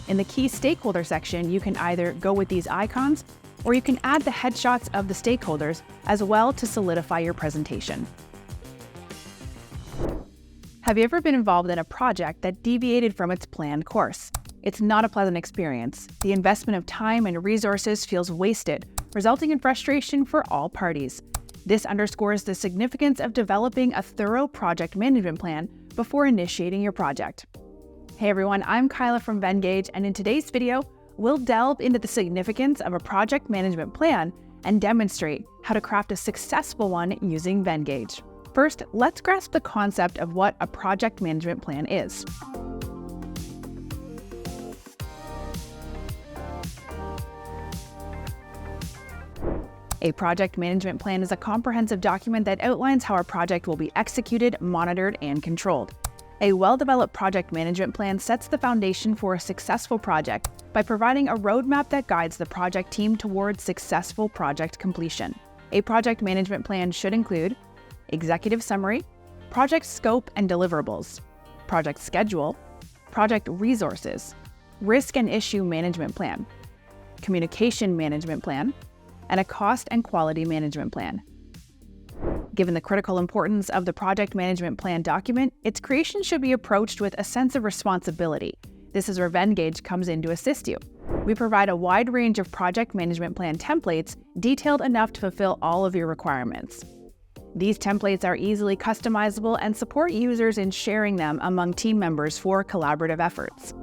In the key stakeholder section, you can either go with these icons, or you can add the headshots of the stakeholders as well to solidify your presentation. Have you ever been involved in a project that deviated from its planned course? It's not a pleasant experience. The investment of time and resources feels wasted, resulting in frustration for all parties. This underscores the significance of developing a thorough project management plan before initiating your project. Hey everyone, I'm Kyla from Venngage, and in today's video, we'll delve into the significance of a project management plan and demonstrate how to craft a successful one using Venngage. First, let's grasp the concept of what a project management plan is. A project management plan is a comprehensive document that outlines how a project will be executed, monitored, and controlled. A well-developed project management plan sets the foundation for a successful project by providing a roadmap that guides the project team towards successful project completion. A project management plan should include executive summary, project scope and deliverables, project schedule, project resources, risk and issue management plan, communication management plan, and a cost and quality management plan. Given the critical importance of the project management plan document, its creation should be approached with a sense of responsibility. This is where Venngage comes in to assist you. We provide a wide range of project management plan templates detailed enough to fulfill all of your requirements. These templates are easily customizable and support users in sharing them among team members for collaborative efforts.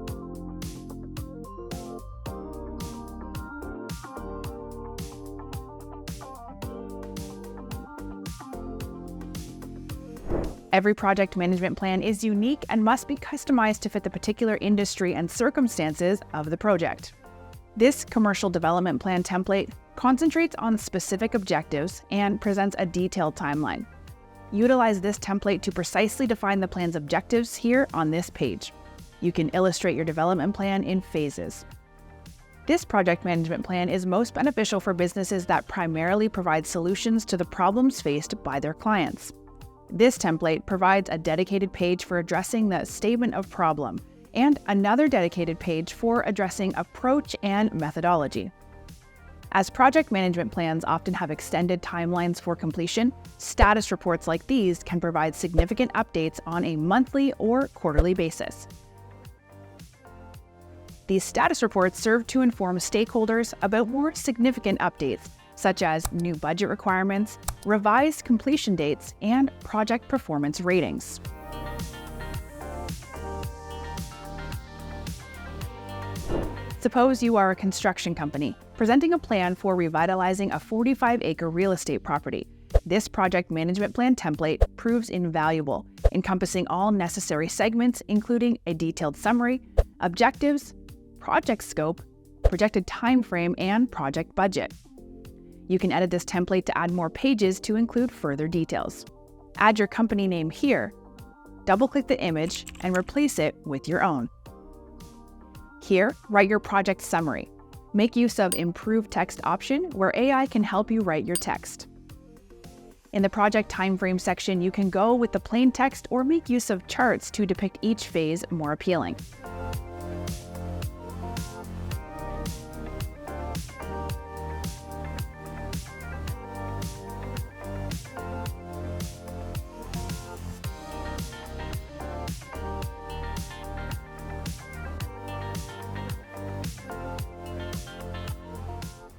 Every project management plan is unique and must be customized to fit the particular industry and circumstances of the project. This commercial development plan template concentrates on specific objectives and presents a detailed timeline. Utilize this template to precisely define the plan's objectives here on this page. You can illustrate your development plan in phases. This project management plan is most beneficial for businesses that primarily provide solutions to the problems faced by their clients. This template provides a dedicated page for addressing the statement of problem and another dedicated page for addressing approach and methodology. As project management plans often have extended timelines for completion, status reports like these can provide significant updates on a monthly or quarterly basis. These status reports serve to inform stakeholders about more significant updates, such as new budget requirements, revised completion dates, and project performance ratings. Suppose you are a construction company presenting a plan for revitalizing a 45-acre real estate property. This project management plan template proves invaluable, encompassing all necessary segments, including a detailed summary, objectives, project scope, projected time frame, and project budget. You can edit this template to add more pages to include further details. Add your company name here, double-click the image, and replace it with your own. Here, write your project summary. Make use of Improved Text option, where AI can help you write your text. In the project timeframe section, you can go with the plain text or make use of charts to depict each phase more appealing.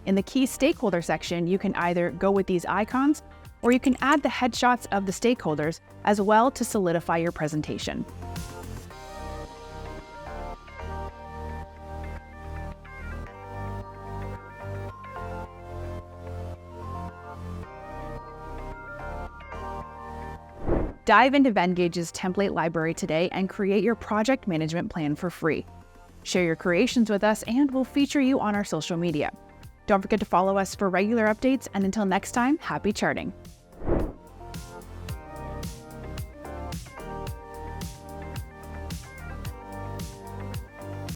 In the key stakeholder section, you can either go with these icons, or you can add the headshots of the stakeholders as well to solidify your presentation. Dive into Vengage's template library today and create your project management plan for free. Share your creations with us and we'll feature you on our social media. Don't forget to follow us for regular updates, and until next time, happy charting!